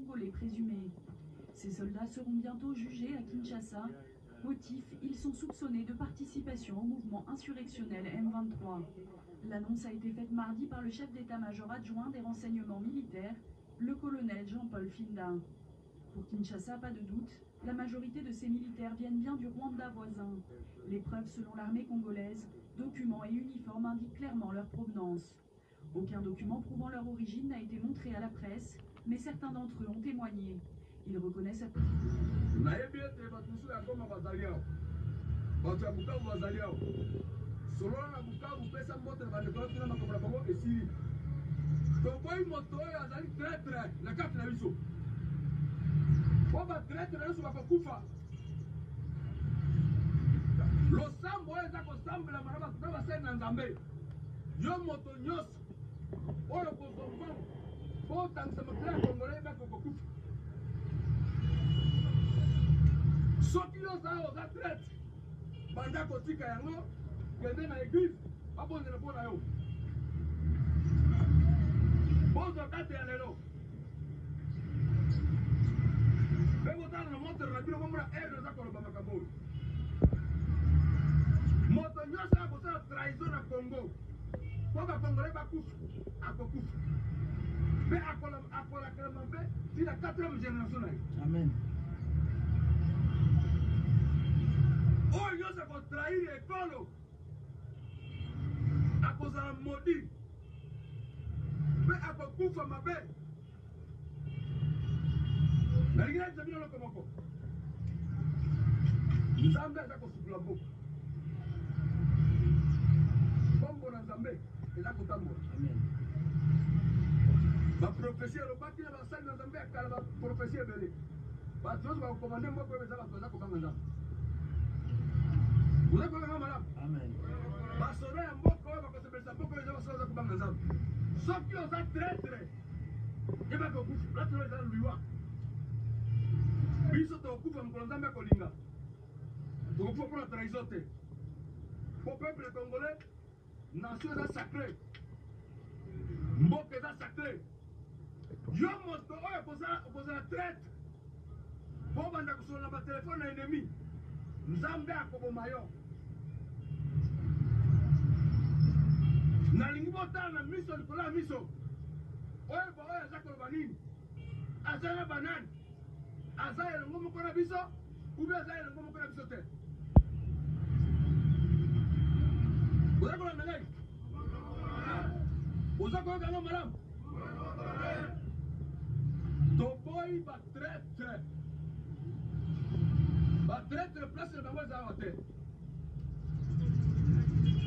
congolais présumés. Ces soldats seront bientôt jugés à Kinshasa. Motif, ils sont soupçonnés de participation au mouvement insurrectionnel M23. L'annonce a été faite mardi par le chef d'état-major adjoint des renseignements militaires, le colonel Jean-Paul Finda. Pour Kinshasa, pas de doute, la majorité de ces militaires viennent bien du Rwanda voisin. Les preuves selon l'armée congolaise, documents et uniformes indiquent clairement leur provenance. Aucun document prouvant leur origine n'a été montré à la presse, mais certains d'entre eux ont témoigné. Ils reconnaissent losambo eza kosambela na basali nzambe yo moto nyonso oyo kozonga botangisa makila ya kongole bakokokufa soki oza traite banda kotika yango kende na eglise babonzela mpo na yo bozwa date ya lelo mpe botala na montere na bino bomona ere eza koloba makambo oyo moto nyonso akosala trahison na Congo po bakongole bakufa akokufa mpe akolakela mabe ti na 4e génération na ye. Amen. oyo nyonso akotrahir ekolo akozala modi mpe akokufa mabe. nalingi nayebisa bino eloko moko nzambe aza kosukula mboka kombo na nzambe eza kotambola. baprofesi elobaki na basali na nzambe ya kala baprofesi ebele bato nyonso bakokomande mboka oyo eza bato baza kobanga nzambe oza kobanga malamu. basoda ya mboka oyo bakosepelisa mboka oyo eza basoda baza kobanga nzambe soki oza tretre yebaka okufa latino eza liwa biso tokokufa mokolo nzambe akolinga tokokufa mpona trahison te po peuple congolais nation eza sacré mboka eza sacré yo moto oyo okozala traite po banda kosola na batelefone na ennemi nzambe akoboma yo. nalingi botala na miso likolo ya miso oyo oyo aza koloba nini aza na banani aza elongo moko na biso ubi aza elongo moko na biso te. oza kolanda ngai oza koyoka ngo malamu toboyi batretre place na bango eza awa te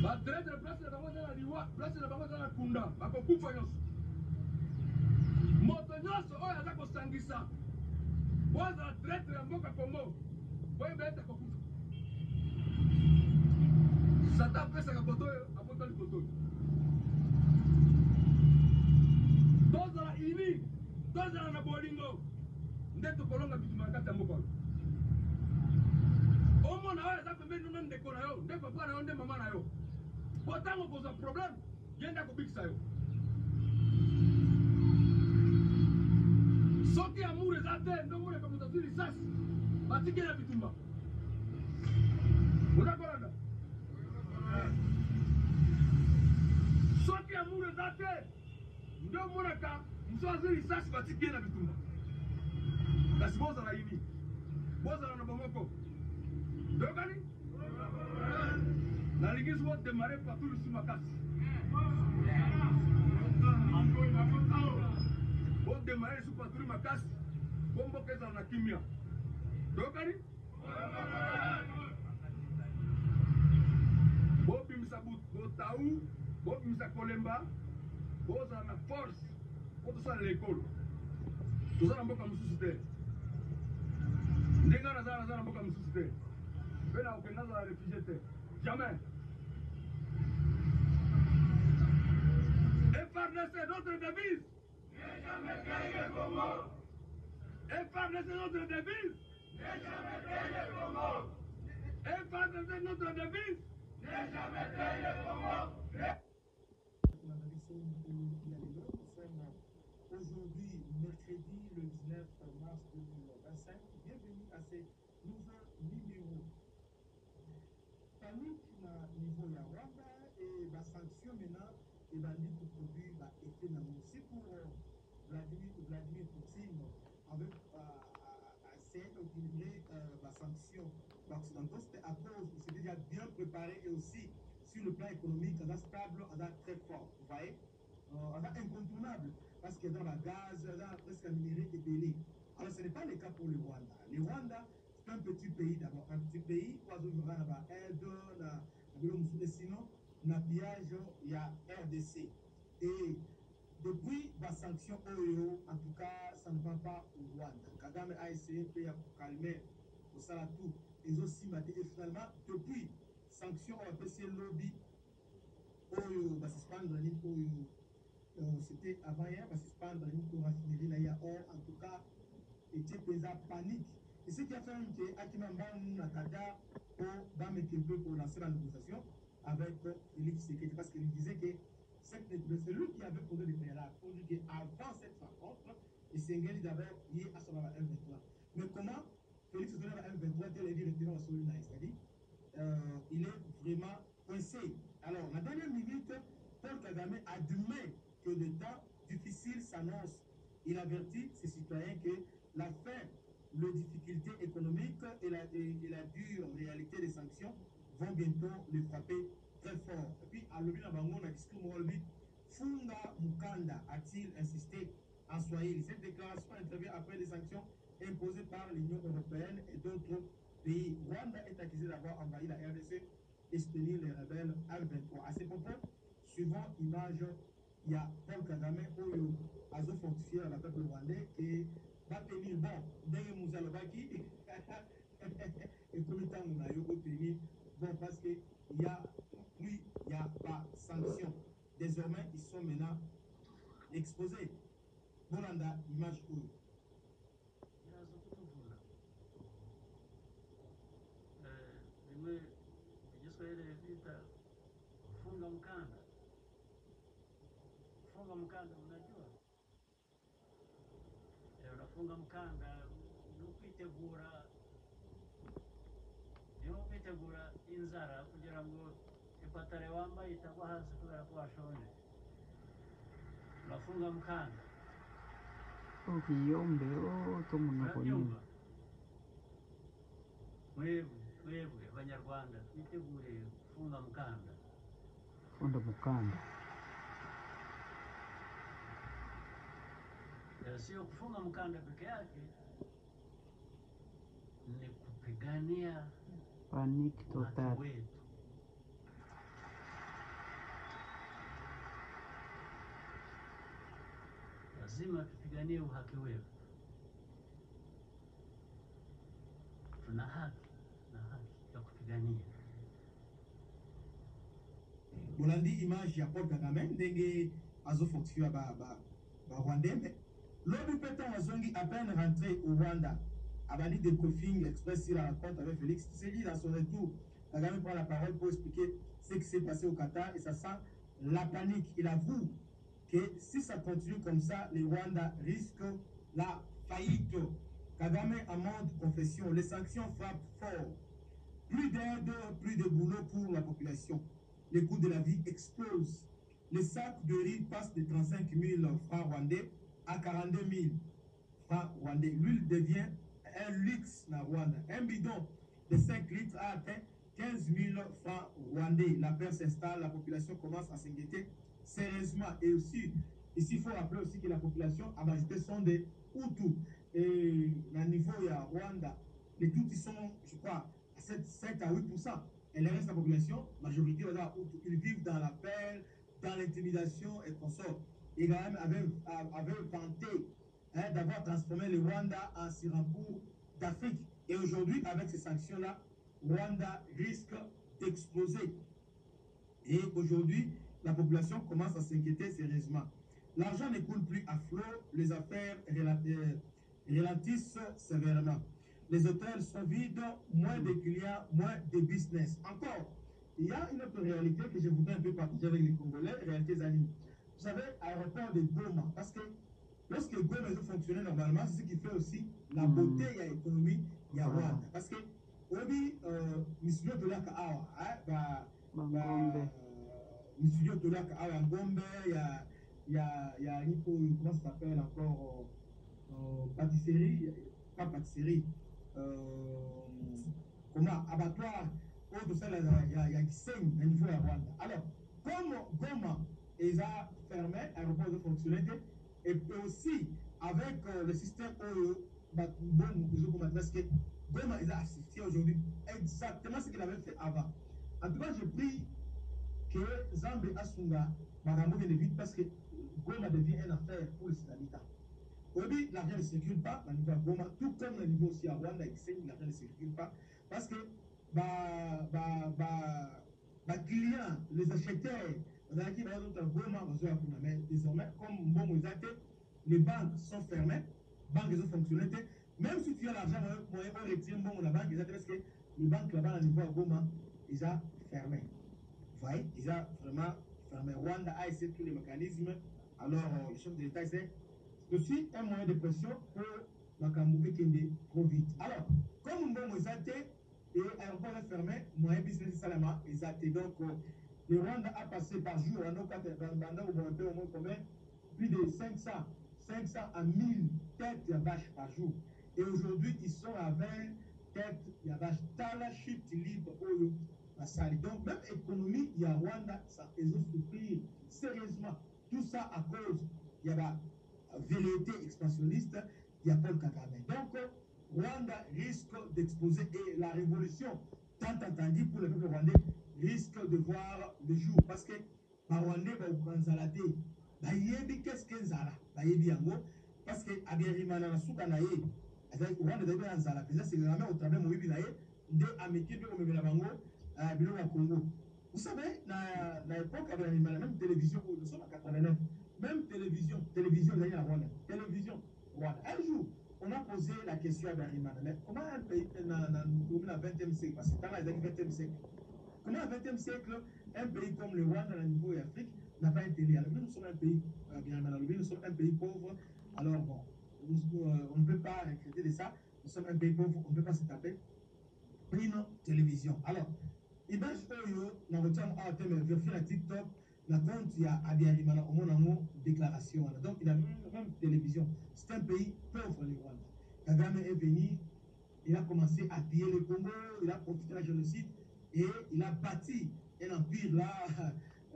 batretre place na bango eza na liwa place na bango eza na kunda bakokufa nyonso. moto nyonso oyo aza kosangisa po azala tretre ya mboka Congo boyeba ete akokufa. satan apesaka koto oyo abotoli koto oyo tozala ini tozala na bolingo nde tokolonga bituma na kati ya mboka oyo. omona oyo aza pembeni nona ndeko na yo nde papa na yo nde mama na yo po ntango kozwa problème ye nde akobikisa yo. soki amour eza te ndomoneka moto azwi lisasi batiki na bitumba oza kolanda. soki amour eza te nde omonaka moso azwi lisasi batiki na bitumba. kasi bozala ini bozala na bomoko toyokani nalingi so bodemare partout lusu makasi bodemare lisu patrouille makasi po mboka ezala na kimia toyokani bobimisa botau bobimisa kolemba bozala na force po tosalela ekolo toza na mboka mosusu te ndenge naza na mboka mosusu te mpe na okende nazala réfugié te jamais. FARDC notre devise n'est jamais gagné Congo. FARDC notre devise n'est jamais gagné Congo. FARDC notre devise n'est jamais gagné Congo. aujourd'hui, mercredi, le 19 mars 2025. Bienvenue à ce nouveau numéro. Panique na niveau ya Rwanda et la sanction maintenant et bandit pour produire effet na aussi pour Vladimir Poutine avec essayer d'équilibrer la sanction occidentale. C'était à cause, il s'était déjà bien préparé et aussi sur le plan économique, on a stable, on a très fort. Vous voyez, on a incontournable parce que dans la gaz, on a presque un minerai et belé. Alors ce n'est pas le cas pour le Rwanda. Le Rwanda, c'est un petit pays d'abord, un petit pays, oiseau vivant là-bas, sinon, na piage, il y a RDC. Et depuis la sanction OEO, en tout cas, ça ne va pas au Rwanda. Kagame a essayé de calmer au Salatou, et aussi et finalement, depuis sanction, on appelle ça lobby OEO, va suspendre OEO. C'était avant hier, va suspendre une raffinerie là, il y a or, en tout cas, était pesant panique. Et ce qui a fait que Akimamba Nakada pour lancer la négociation avec Félix Tshisekedi, parce qu'il disait que c'est lui qui avait posé le préalable pour dire qu'avant cette rencontre, et Sengeli d'abord lié à son M23. Mais comment Félix Tshisekedi à M23 tel est dit retenant au Solina, c'est-à-dire il est vraiment coincé. Alors, la dernière minute, Paul Kagame admet que le temps difficile s'annonce. Il avertit ses citoyens que la fin, les difficultés économiques et la dure réalité des sanctions vont bientôt les frapper très fort. Et puis, à l'objet d'un discours, Funga Mukanda a-t-il insisté en Swahili. Cette déclaration intervient après les sanctions imposées par l'Union européenne et d'autres pays. Rwanda est accusé d'avoir envahi la RDC et soutenir les rebelles M23. À ces propos, suivant image, il y a Paul Kagame Oyo Azo fortifié à la peuple rwandais et va tenir bon Ndenge Moussa Lobaki et comme temps on a eu obtenu bon parce que il y a plus il y a pas sanction. Désormais ils sont maintenant exposés. Bolanda image Oyo. Igiswahili vita funga mkanda. Funga mkanda, unajua? Unafunga mkanda nukwitegura inzara kugira ngo ipatare wambaye itagwa hasi kubera ko washonje. Unafunga mkanda. Ukiyombe tomunakonyuma. Mwebwe Abanyarwanda twitegure kufunga mkanda. Funda mkanda. Sio kufunga mkanda peke yake, ni kupigania Panic total. wetu. Lazima tupiganie uhaki wetu. Tuna haki ya kupigania. Bolandi image ya Paul Kagame ndenge azo fortifié ba Rwandais, mais l'autre pétant Wazongi à peine rentré au Rwanda abali de briefing express sur la rencontre avec Félix Tshisekedi. Dans son retour, Kagame prend la parole pour expliquer ce qui s'est passé au Qatar et ça sent la panique. Il avoue que si ça continue comme ça, le Rwanda risque la faillite. Kagame amende confession, les sanctions frappent fort. Plus d'aide, plus de boulot pour la population. Les coûts de la vie explosent. Les sacs de riz passent de 35 000 francs rwandais à 42 000 francs rwandais. L'huile devient un luxe dans Rwanda. Un bidon de 5 litres a atteint 15 000 francs rwandais. La peur s'installe, la population commence à s'inquiéter sérieusement. Et aussi, ici, il faut rappeler aussi que la population à majorité sont des Hutus. Et au niveau de Rwanda, les Tutsis sont, je crois, à 7 à 8%. Et le reste de la population, majorité, ils vivent dans la peur, dans l'intimidation et consorts. Et quand même avait vanté d'avoir transformé le Rwanda en Singapour d'Afrique. Et aujourd'hui, avec ces sanctions-là, Rwanda risque d'exploser. Et aujourd'hui, la population commence à s'inquiéter sérieusement. L'argent ne coule plus à flot, les affaires ralentissent sévèrement. Les hôtels sont vides, moins de clients, moins de business. Encore, il y a une autre réalité que je voudrais un peu partager avec les Congolais, réalité Zani. Vous savez, aéroport de Goma, parce que lorsque Goma ils ont fonctionné normalement, c'est ce qui fait aussi la beauté de l'économie de Rwanda. Parce que, obi, Missilio de l'Aka Awa, Missilio de l'Aka Awa, Ngombe, il y a comment ça s'appelle encore, pâtisserie, pas pâtisserie, comment, abattoir, tout ça, il y a qui saigne au niveau de Rwanda. Alors, comme Goma ils ont fermé, l'aéroport de fonctionner, et aussi avec le système parce que Goma ils ont assisté aujourd'hui exactement ce qu'il avait fait avant. En tout cas, je prie que Zambé Asunga Marambo vienne vite parce que Goma devient une affaire pour les habitants. Aujourd'hui, l'argent ne circule pas au niveau de Goma, tout comme le niveau aussi à Rwanda, l'argent ne circule pas parce que clients, les acheteurs, mais désormais, comme bon les banques sont fermées, les banques ont fonctionné. Même si tu as l'argent, on retire bon la banque, parce que les banques là-bas, au niveau à Goma, ils ont fermé. Vous voyez, ils ont vraiment fermé. Rwanda a essayé tous les mécanismes. Alors, le chef de l'État, c'est aussi un moyen de pression pour la Kamboubé qui est trop vite. Alors, comme bon ils ont et l'aéroport est fermé, moyen business Salama, ils ont donc. Le Rwanda a passé par jour, plus de 500 à 1000 têtes de vaches par jour. Et aujourd'hui, ils sont à 20 têtes de vaches. Dans la chute libre, donc, même économie, il y a Rwanda, ils ont souffert sérieusement. Tout ça à cause, il y a la velléité expansionniste, il y a Paul Kagame. Donc, Rwanda risque d'exposer et la révolution, tant attendue pour le peuple rwandais, risque de voir le jour parce que Rwandais va Nzalate bayebi qu'est-ce que Nzala bayebi yango parce que abirimana na suka na ye azali Rwanda d'ailleurs na Nzala déjà c'est vraiment au travers moyibi na ye nde ameki pe komemela bango biloko ya Congo. Vous savez na époque abirimana même télévision nous sommes à 89 même télévision d'ailleurs na Rwanda télévision Rwanda un jour on a posé la question à Abirimana mais comment un pays na 20e siècle parce que dans les 20e siècle comment au XXe siècle, un pays comme le Rwanda, au niveau de l'Afrique, n'a pas été alors, nous sommes un pays, nous sommes un pays pauvre. Alors, bon, on ne peut pas regretter de ça. Nous sommes un pays pauvre, on ne peut pas se taper une télévision. Alors, image nous retenons à thème vérifier la TikTok, la compte, il y a Abiyarimana, au moins déclaration. Donc, il a même télévision. C'est un pays pauvre, le Rwanda. Kagame est venu, il a commencé à piller le Congo, il a profité de la génocide. Et il a bâti un empire là,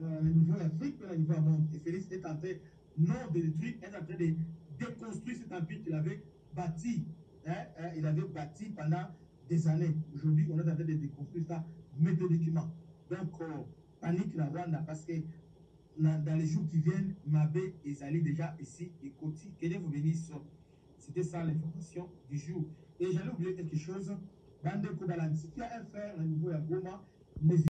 au niveau d'Afrique, au niveau du monde. Et Félix est en train, non de détruire, est en train de déconstruire cet empire qu'il avait bâti. Il avait bâti pendant des années. Aujourd'hui, on est en train de déconstruire ça méthodiquement. Donc, panique la Rwanda parce que dans les jours qui viennent, Mabé et Zali déjà ici et Koti, que Dieu vous bénisse. C'était ça l'information du jour. Et j'allais oublier quelque chose. Si tu as un frère au niveau de Goma, n'hésite